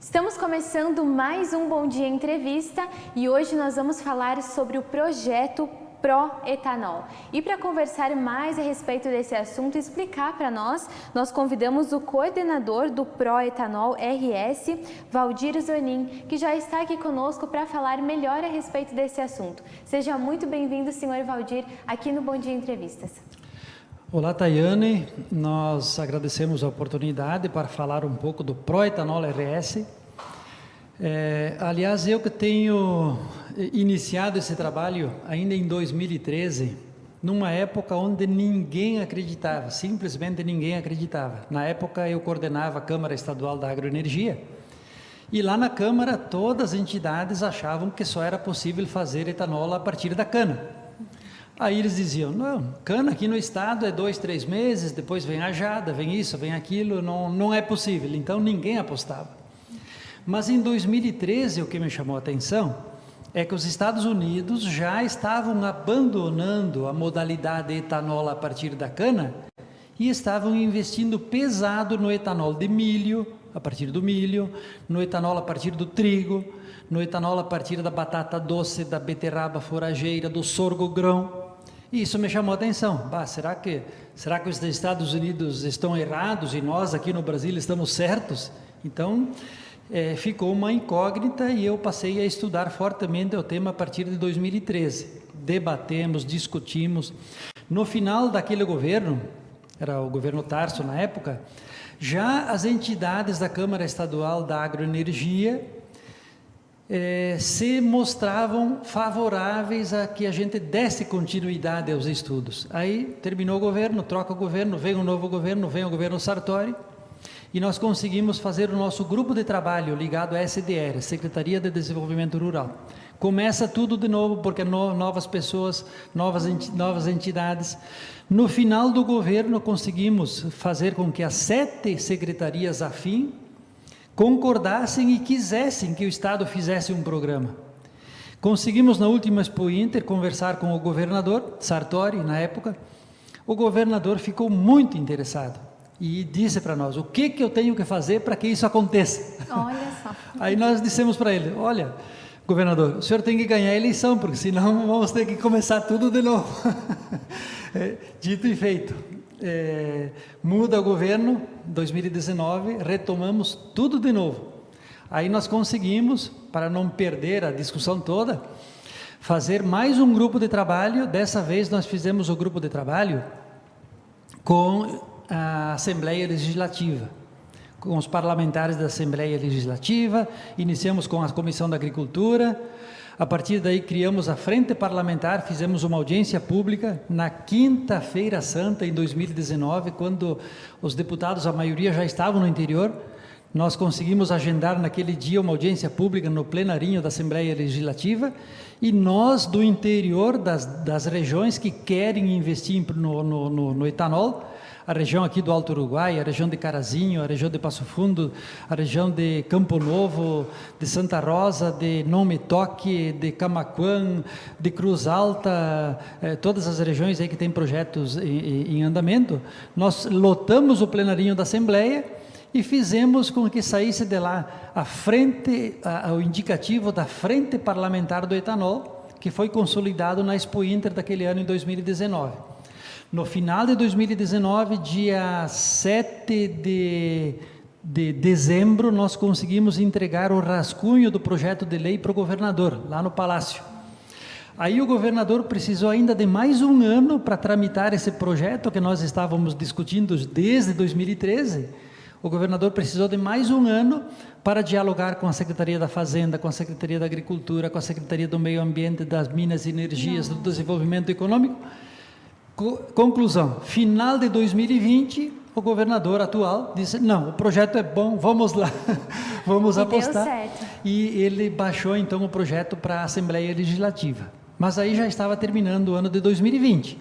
Estamos começando mais um Bom Dia Entrevista e hoje nós vamos falar sobre o projeto Proetanol. E para conversar mais a respeito desse assunto e explicar para nós convidamos o coordenador do Proetanol RS, Valdir Zonin, que já está aqui conosco para falar melhor a respeito desse assunto. Seja muito bem-vindo, senhor Valdir, aqui no Bom Dia Entrevistas. Olá, Tayane. Nós agradecemos a oportunidade para falar um pouco do Proetanol RS. Aliás, eu que tenho iniciado esse trabalho ainda em 2013, numa época onde ninguém acreditava, simplesmente ninguém acreditava. Na época eu coordenava a Câmara Estadual da Agroenergia e lá na Câmara todas as entidades achavam que só era possível fazer etanol a partir da cana. Aí eles diziam, não, cana aqui no estado é 2, 3 meses, depois vem a jada, vem isso, vem aquilo, não é possível. Então ninguém apostava. Mas em 2013 o que me chamou a atenção é que os Estados Unidos já estavam abandonando a modalidade etanol a partir da cana e estavam investindo pesado no etanol de milho, a partir do milho, no etanol a partir do trigo, no etanol a partir da batata doce, da beterraba forageira, do sorgo grão. E isso me chamou a atenção. Será que os Estados Unidos estão errados e nós aqui no Brasil estamos certos? Então, ficou uma incógnita e eu passei a estudar fortemente o tema a partir de 2013. Debatemos, discutimos. No final daquele governo, era o governo Tarso na época, já as entidades da Câmara Estadual da Agroenergia se mostravam favoráveis a que a gente desse continuidade aos estudos. Aí terminou o governo, troca o governo, vem um novo governo, vem o governo Sartori, e nós conseguimos fazer o nosso grupo de trabalho ligado à SDR, Secretaria de Desenvolvimento Rural. Começa tudo de novo, porque novas pessoas, novas entidades. No final do governo, conseguimos fazer com que as 7 secretarias afim concordassem e quisessem que o Estado fizesse um programa. Conseguimos, na última Expo Inter, conversar com o governador, Sartori, na época. O governador ficou muito interessado e disse para nós, o que eu tenho que fazer para que isso aconteça? Olha só. Aí nós dissemos para ele, olha, governador, o senhor tem que ganhar a eleição, porque senão vamos ter que começar tudo de novo. Dito e feito. Muda o governo, 2019, retomamos tudo de novo. Aí nós conseguimos, para não perder a discussão toda, fazer mais um grupo de trabalho. Dessa vez nós fizemos o grupo de trabalho com a Assembleia Legislativa, com os parlamentares da Assembleia Legislativa, iniciamos com a Comissão da Agricultura, a partir daí criamos a Frente Parlamentar, fizemos uma audiência pública na Quinta-feira Santa, em 2019, quando os deputados, a maioria já estavam no interior, nós conseguimos agendar naquele dia uma audiência pública no plenarinho da Assembleia Legislativa, e nós do interior das regiões que querem investir no etanol, a região aqui do Alto Uruguai, a região de Carazinho, a região de Passo Fundo, a região de Campo Novo, de Santa Rosa, de Nome Toque, de Camaquã, de Cruz Alta, todas as regiões aí que tem projetos em andamento, nós lotamos o plenarinho da Assembleia e fizemos com que saísse de lá o indicativo da Frente Parlamentar do Etanol, que foi consolidado na Expo Inter daquele ano em 2019. No final de 2019, dia 7 de dezembro, nós conseguimos entregar o rascunho do projeto de lei para o governador, lá no Palácio. Aí o governador precisou ainda de mais um ano para tramitar esse projeto que nós estávamos discutindo desde 2013. O governador precisou de mais um ano para dialogar com a Secretaria da Fazenda, com a Secretaria da Agricultura, com a Secretaria do Meio Ambiente, das Minas e Energias, do Desenvolvimento Econômico. Conclusão, final de 2020, o governador atual disse, não, o projeto é bom, vamos lá, vamos apostar. Deu certo. E ele baixou então o projeto para a Assembleia Legislativa. Mas aí já estava terminando o ano de 2020.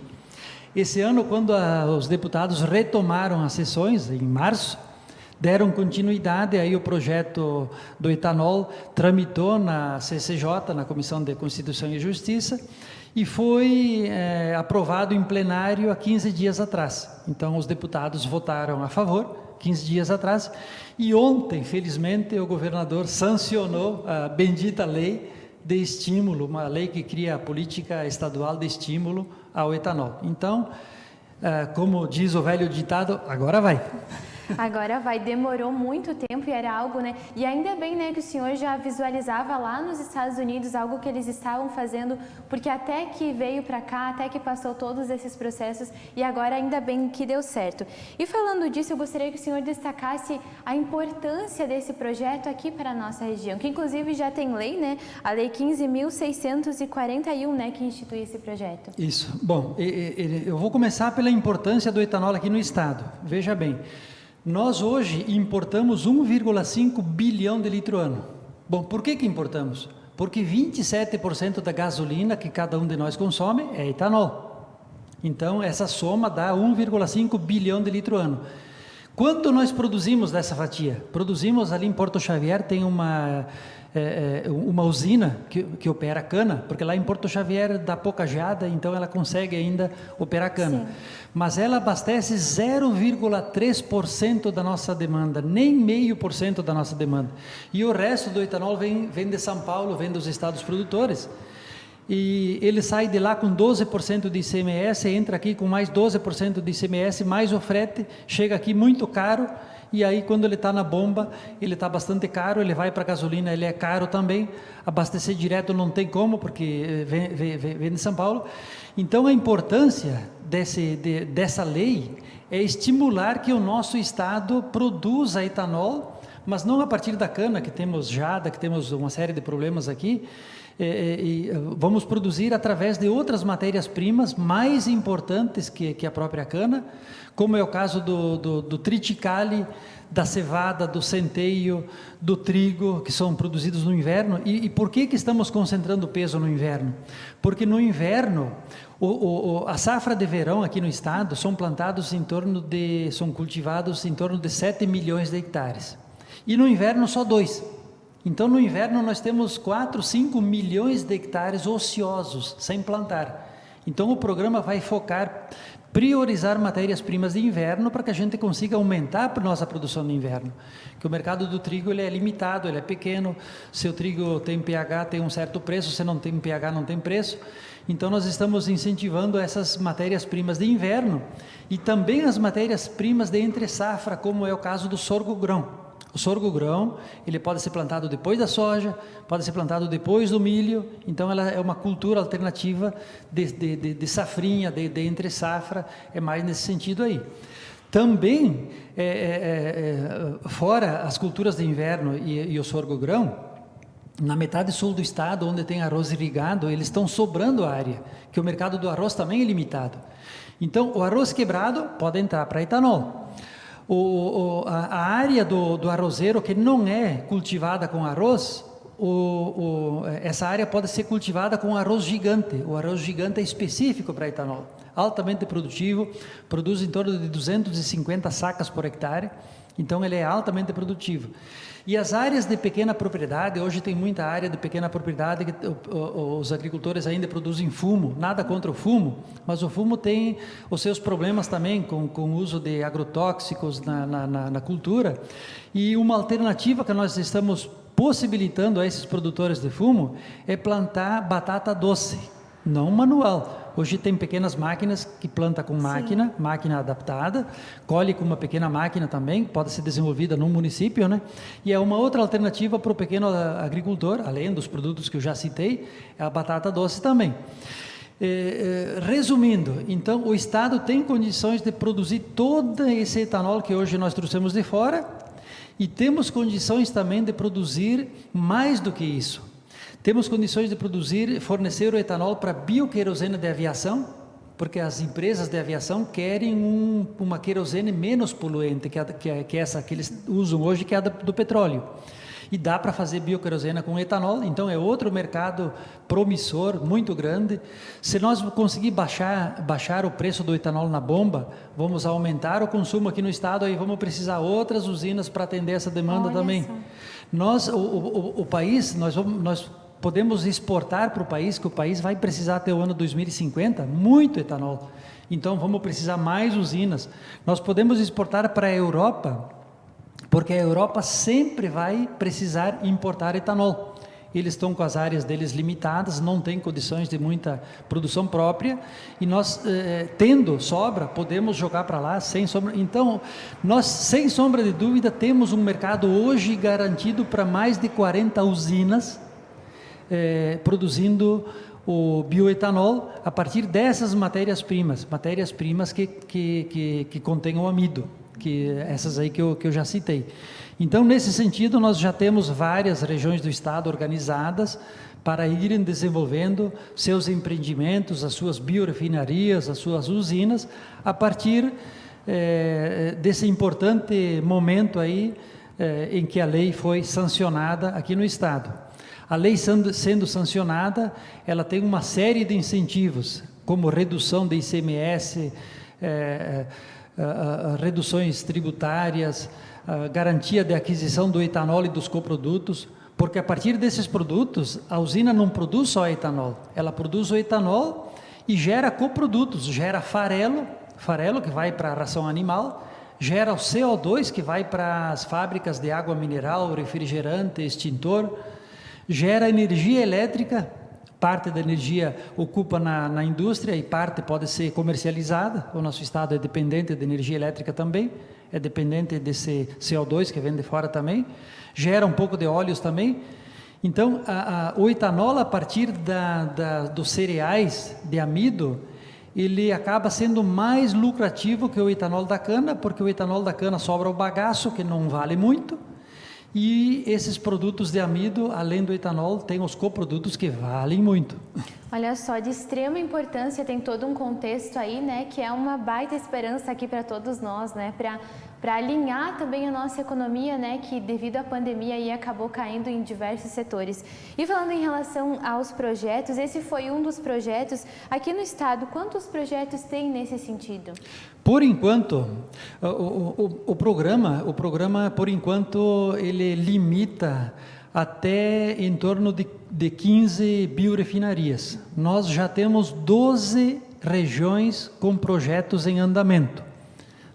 Esse ano, quando os deputados retomaram as sessões, em março, deram continuidade, aí o projeto do etanol tramitou na CCJ, na Comissão de Constituição e Justiça, e foi aprovado em plenário há 15 dias atrás. Então, os deputados votaram a favor 15 dias atrás, e ontem, felizmente, o governador sancionou a bendita lei de estímulo, uma lei que cria a política estadual de estímulo ao etanol. Então, como diz o velho ditado, agora vai. Agora vai, demorou muito tempo e era algo, né? E ainda bem, né, que o senhor já visualizava lá nos Estados Unidos algo que eles estavam fazendo, porque até que veio para cá, até que passou todos esses processos e agora ainda bem que deu certo. E falando disso, eu gostaria que o senhor destacasse a importância desse projeto aqui para a nossa região, que inclusive já tem lei, né? A Lei 15.641, né, que institui esse projeto. Isso. Bom, eu vou começar pela importância do etanol aqui no estado. Veja bem. Nós hoje importamos 1,5 bilhão de litro ano. Bom, por que importamos? Porque 27% da gasolina que cada um de nós consome é etanol. Então, essa soma dá 1,5 bilhão de litro ano. Quanto nós produzimos dessa fatia? Produzimos ali em Porto Xavier, tem uma usina que opera cana, porque lá em Porto Xavier dá pouca geada, então ela consegue ainda operar cana. Sim. Mas ela abastece 0,3% da nossa demanda, nem 0,5% da nossa demanda. E o resto do etanol vem de São Paulo, vem dos estados produtores. E ele sai de lá com 12% de ICMS, entra aqui com mais 12% de ICMS, mais o frete, chega aqui muito caro, e aí quando ele está na bomba, ele está bastante caro, ele vai para a gasolina, ele é caro também, abastecer direto não tem como, porque vem de São Paulo. Então a importância dessa lei é estimular que o nosso estado produza etanol, mas não a partir da cana, que temos jada, que temos uma série de problemas aqui, vamos produzir através de outras matérias-primas mais importantes que a própria cana, como é o caso do triticale, da cevada, do centeio, do trigo, que são produzidos no inverno. E por que estamos concentrando peso no inverno? Porque no inverno, a safra de verão aqui no estado são cultivados em torno de 7 milhões de hectares. E no inverno só 2. Então, no inverno, nós temos 4, 5 milhões de hectares ociosos, sem plantar. Então, o programa vai priorizar matérias-primas de inverno para que a gente consiga aumentar a nossa produção no inverno. Que o mercado do trigo ele é limitado, ele é pequeno, se o trigo tem pH, tem um certo preço, se não tem pH, não tem preço. Então, nós estamos incentivando essas matérias-primas de inverno e também as matérias-primas de entre-safra, como é o caso do sorgo-grão. O sorgo-grão, ele pode ser plantado depois da soja, pode ser plantado depois do milho, então ela é uma cultura alternativa de safrinha, de entre-safra, é mais nesse sentido aí. Também, fora as culturas de inverno e o sorgo-grão, na metade sul do estado, onde tem arroz irrigado, eles estão sobrando área, que o mercado do arroz também é limitado. Então, o arroz quebrado pode entrar para etanol. A área do arrozeiro que não é cultivada com arroz, essa área pode ser cultivada com arroz gigante. O arroz gigante é específico para etanol, altamente produtivo, produz em torno de 250 sacas por hectare, então ele é altamente produtivo. E as áreas de pequena propriedade, hoje tem muita área de pequena propriedade que os agricultores ainda produzem fumo, nada contra o fumo, mas o fumo tem os seus problemas também com o uso de agrotóxicos na cultura. E uma alternativa que nós estamos possibilitando a esses produtores de fumo é plantar batata doce, não manual. Hoje tem pequenas máquinas que planta com máquina adaptada, colhe com uma pequena máquina também, pode ser desenvolvida no município, né? E é uma outra alternativa para o pequeno agricultor, além dos produtos que eu já citei, é a batata doce também. Resumindo, então o estado tem condições de produzir todo esse etanol que hoje nós trouxemos de fora e temos condições também de produzir mais do que isso. Temos condições de fornecer o etanol para bioquerosene de aviação, porque as empresas de aviação querem uma querosene menos poluente que essa que eles usam hoje, que é a do petróleo. E dá para fazer bioquerosene com etanol, então é outro mercado promissor, muito grande. Se nós conseguir baixar o preço do etanol na bomba, vamos aumentar o consumo aqui no estado, e vamos precisar outras usinas para atender essa demanda. Olha também. Só. O país, nós podemos exportar para o país, que o país vai precisar até o ano 2050, muito etanol. Então, vamos precisar mais usinas. Nós podemos exportar para a Europa, porque a Europa sempre vai precisar importar etanol. Eles estão com as áreas deles limitadas, não têm condições de muita produção própria, e nós, tendo sobra, podemos jogar para lá sem sombra. Então, nós, sem sombra de dúvida, temos um mercado hoje garantido para mais de 40 usinas, produzindo o bioetanol a partir dessas matérias-primas que contêm o amido, que essas aí que eu já citei. Então, nesse sentido, nós já temos várias regiões do estado organizadas para irem desenvolvendo seus empreendimentos, as suas biorefinarias, as suas usinas, a partir desse importante momento aí em que a lei foi sancionada aqui no estado. A lei sendo sancionada, ela tem uma série de incentivos, como redução de ICMS, reduções tributárias, garantia de aquisição do etanol e dos coprodutos, porque a partir desses produtos, a usina não produz só etanol, ela produz o etanol e gera coprodutos, gera farelo que vai para a ração animal, gera o CO2 que vai para as fábricas de água mineral, refrigerante, extintor, gera energia elétrica, parte da energia ocupa na indústria e parte pode ser comercializada. O nosso estado é dependente de energia elétrica também, é dependente desse CO2 que vem de fora também, gera um pouco de óleos também. Então, o etanol, a partir dos cereais de amido, ele acaba sendo mais lucrativo que o etanol da cana, porque o etanol da cana sobra o bagaço, que não vale muito, e esses produtos de amido, além do etanol, tem os coprodutos que valem muito. Olha só, de extrema importância, tem todo um contexto aí, né, que é uma baita esperança aqui para todos nós, né, para alinhar também a nossa economia, né, que devido à pandemia aí acabou caindo em diversos setores. E falando em relação aos projetos, esse foi um dos projetos aqui no estado. Quantos projetos tem nesse sentido? Por enquanto, o programa, por enquanto, ele limita até em torno de 15 biorefinarias. Nós já temos 12 regiões com projetos em andamento.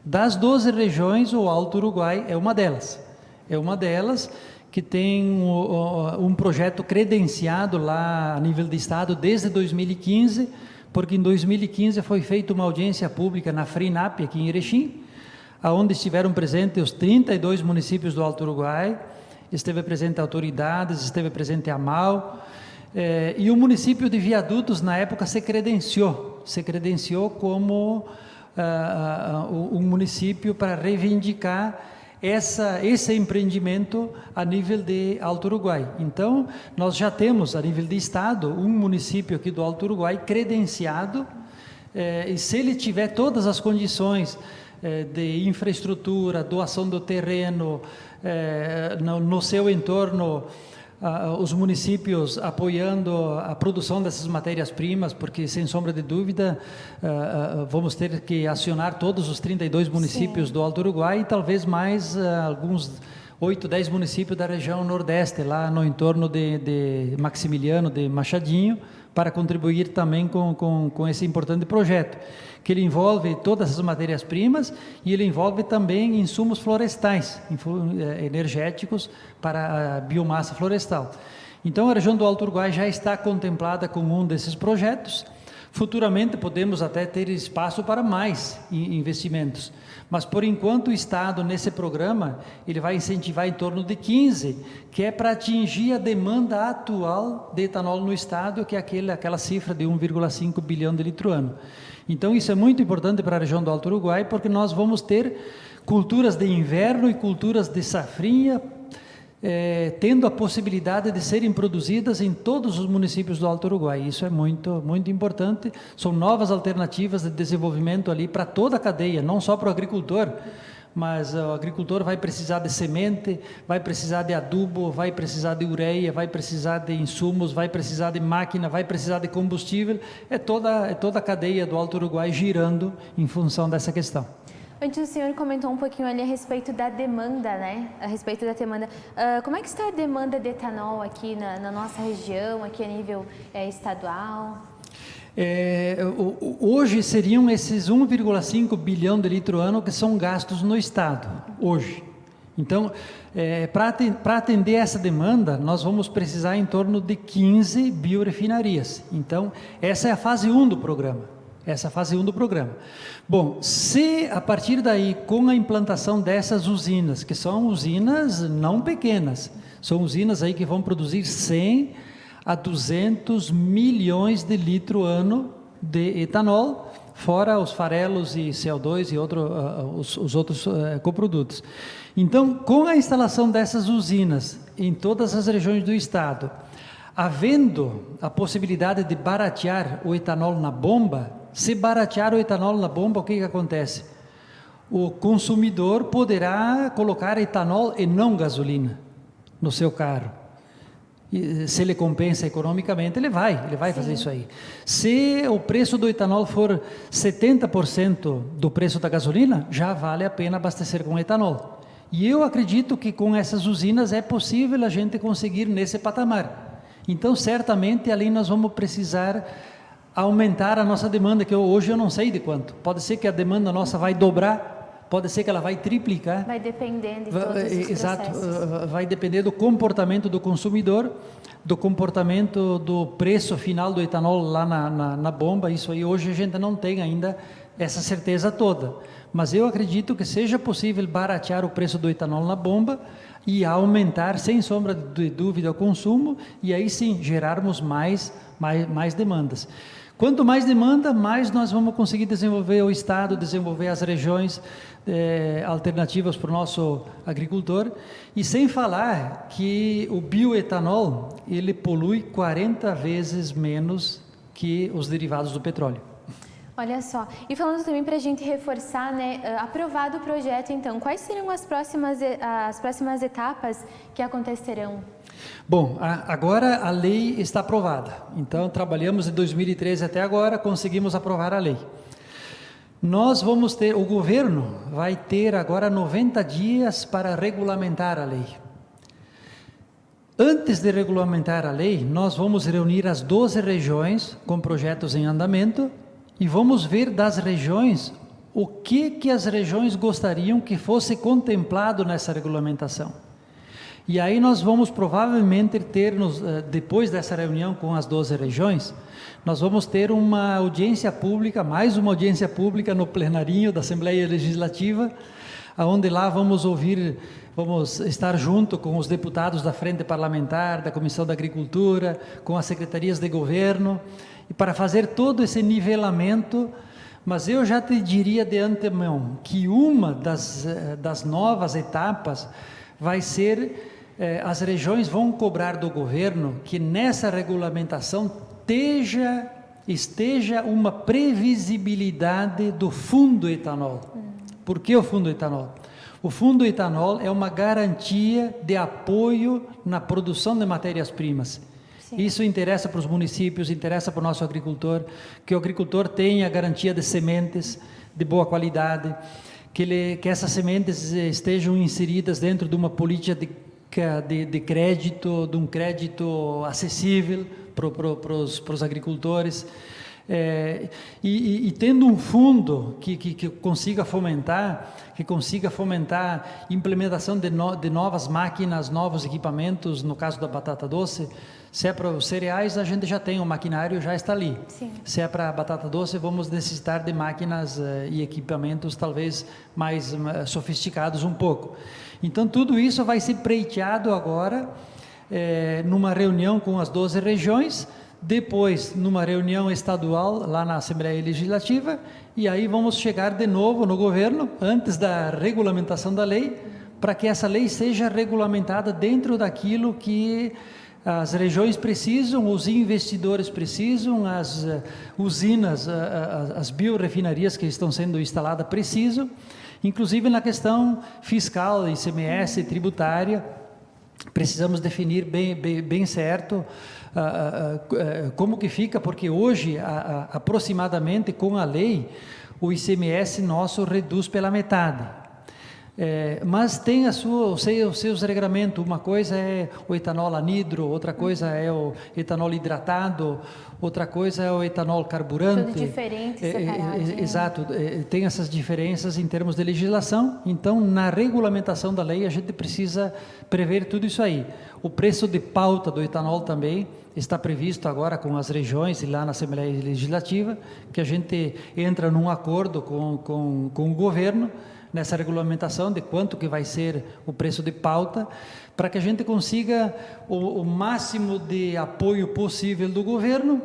Das 12 regiões, o Alto Uruguai é uma delas. É uma delas que tem um projeto credenciado lá a nível de estado desde 2015, porque em 2015 foi feita uma audiência pública na FRINAP, aqui em Erechim, onde estiveram presentes os 32 municípios do Alto Uruguai, esteve presente autoridades, esteve presente a AMAL, e o município de Viadutos, na época, se credenciou como um município para reivindicar esse empreendimento a nível de Alto Uruguai. Então, nós já temos, a nível de estado, um município aqui do Alto Uruguai credenciado, e se ele tiver todas as condições de infraestrutura, doação do terreno, no seu entorno, os municípios apoiando a produção dessas matérias-primas, porque, sem sombra de dúvida, vamos ter que acionar todos os 32 municípios do Alto Uruguai e talvez mais alguns 8, 10 municípios da região Nordeste, lá no entorno de Maximiliano, de Machadinho, para contribuir também com esse importante projeto, que ele envolve todas as matérias-primas e ele envolve também insumos florestais, energéticos para a biomassa florestal. Então, a região do Alto Uruguai já está contemplada com um desses projetos. Futuramente, podemos até ter espaço para mais investimentos. Mas, por enquanto, o Estado, nesse programa, ele vai incentivar em torno de 15, que é para atingir a demanda atual de etanol no Estado, que é aquela cifra de 1,5 bilhão de litro ano. Então, isso é muito importante para a região do Alto Uruguai, porque nós vamos ter culturas de inverno e culturas de safrinha, tendo a possibilidade de serem produzidas em todos os municípios do Alto Uruguai. Isso é muito, muito importante. São novas alternativas de desenvolvimento ali para toda a cadeia, não só para o agricultor, mas o agricultor vai precisar de semente, vai precisar de adubo, vai precisar de ureia, vai precisar de insumos, vai precisar de máquina, vai precisar de combustível. É toda a cadeia do Alto Uruguai girando em função dessa questão. Antes o senhor comentou um pouquinho ali a respeito da demanda, né? A respeito da demanda. Como é que está a demanda de etanol aqui na nossa região, aqui a nível estadual? Hoje seriam esses 1,5 bilhão de litro ano que são gastos no estado, hoje. Então, para atender essa demanda, nós vamos precisar em torno de 15 biorefinarias. Então, essa é a fase 1 do programa. Bom, se a partir daí, com a implantação dessas usinas, que são usinas não pequenas, são usinas aí que vão produzir 100 a 200 milhões de litro ano de etanol, fora os farelos e CO2 e os outros coprodutos. Então, com a instalação dessas usinas em todas as regiões do estado, havendo a possibilidade de baratear o etanol na bomba, se baratear o etanol na bomba, o que acontece? O consumidor poderá colocar etanol e não gasolina no seu carro. E, se ele compensa economicamente, ele vai fazer isso aí. Se o preço do etanol for 70% do preço da gasolina, já vale a pena abastecer com etanol. E eu acredito que com essas usinas é possível a gente conseguir nesse patamar. Então, certamente, ali nós vamos precisar aumentar a nossa demanda, que hoje eu não sei de quanto. Pode ser que a demanda nossa vai dobrar, pode ser que ela vai triplicar. Vai dependendo de todos os Exato, processos. vai depender do comportamento do consumidor, do comportamento do preço final do etanol lá na bomba. Isso aí hoje a gente não tem ainda essa certeza toda. Mas eu acredito que seja possível baratear o preço do etanol na bomba e aumentar, sem sombra de dúvida, o consumo, e aí sim, gerarmos mais demandas. Quanto mais demanda, mais nós vamos conseguir desenvolver o estado, desenvolver as regiões alternativas para o nosso agricultor, e sem falar que o bioetanol, ele polui 40 vezes menos que os derivados do petróleo. Olha só, e falando também para a gente reforçar, né, aprovado o projeto, então, quais serão as próximas etapas que acontecerão? Bom, agora a lei está aprovada, então trabalhamos de 2013 até agora, conseguimos aprovar a lei. Nós vamos ter, o governo vai ter agora 90 dias para regulamentar a lei. Antes de regulamentar a lei, nós vamos reunir as 12 regiões com projetos em andamento, e vamos ver das regiões o que as regiões gostariam que fosse contemplado nessa regulamentação. E aí nós vamos provavelmente ter, depois dessa reunião com as 12 regiões, nós vamos ter uma audiência pública, mais uma audiência pública no plenarinho da Assembleia Legislativa, onde lá vamos estar junto com os deputados da Frente Parlamentar, da Comissão da Agricultura, com as secretarias de governo, e para fazer todo esse nivelamento. Mas eu já te diria de antemão que uma das novas etapas vai ser, as regiões vão cobrar do governo que nessa regulamentação esteja uma previsibilidade do fundo etanol. Por que o fundo etanol? O fundo etanol é uma garantia de apoio na produção de matérias-primas. Isso interessa para os municípios, interessa para o nosso agricultor, que o agricultor tenha garantia de sementes de boa qualidade, que essas sementes estejam inseridas dentro de uma política de crédito, de um crédito acessível para os agricultores, e tendo um fundo que consiga fomentar implementação de novas máquinas, novos equipamentos. No caso da batata doce, se é para os cereais, a gente já tem o maquinário, já está ali. Sim. Se é para a batata doce, vamos necessitar de máquinas e equipamentos talvez mais sofisticados um pouco. Então, tudo isso vai ser pleiteado agora, numa reunião com as 12 regiões, depois numa reunião estadual lá na Assembleia Legislativa, e aí vamos chegar de novo no governo, antes da regulamentação da lei, para que essa lei seja regulamentada dentro daquilo que as regiões precisam, os investidores precisam, as usinas, as biorefinarias que estão sendo instaladas precisam, inclusive na questão fiscal, ICMS, tributária. Precisamos definir bem certo como que fica, porque hoje, aproximadamente com a lei, o ICMS nosso reduz pela metade. Mas tem os seus regramentos. Uma coisa é o etanol anidro, outra coisa é o etanol hidratado, outra coisa é o etanol carburante. Tudo diferente, separado. Exato, tem essas diferenças em termos de legislação. Então, na regulamentação da lei, a gente precisa prever tudo isso aí. O preço de pauta do etanol também está previsto agora com as regiões e lá na Assembleia Legislativa, que a gente entra num acordo com o governo, nessa regulamentação de quanto que vai ser o preço de pauta, para que a gente consiga o máximo de apoio possível do governo,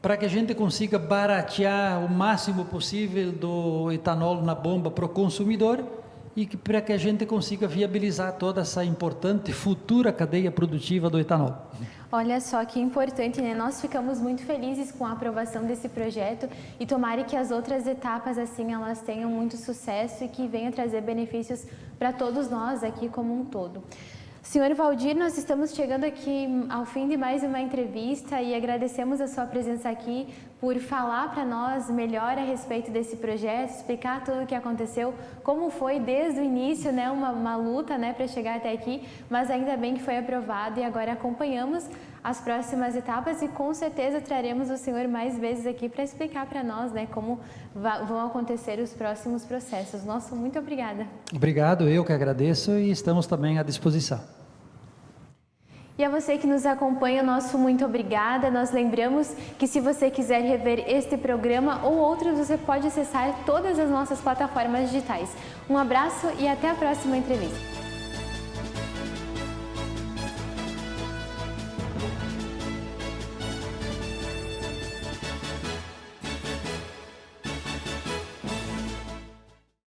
para que a gente consiga baratear o máximo possível do etanol na bomba para o consumidor e para que a gente consiga viabilizar toda essa importante futura cadeia produtiva do etanol. Olha só que importante, né? Nós ficamos muito felizes com a aprovação desse projeto e tomara que as outras etapas, assim, elas tenham muito sucesso e que venha trazer benefícios para todos nós aqui como um todo. Senhor Valdir, nós estamos chegando aqui ao fim de mais uma entrevista e agradecemos a sua presença aqui por falar para nós melhor a respeito desse projeto, explicar tudo o que aconteceu, como foi desde o início, né, uma luta, né, para chegar até aqui, mas ainda bem que foi aprovado e agora acompanhamos as próximas etapas e com certeza traremos o senhor mais vezes aqui para explicar para nós, né, como vão acontecer os próximos processos. Nossa, muito obrigada. Obrigado, eu que agradeço e estamos também à disposição. E a você que nos acompanha, nosso muito obrigada. Nós lembramos que se você quiser rever este programa ou outros, você pode acessar todas as nossas plataformas digitais. Um abraço e até a próxima entrevista.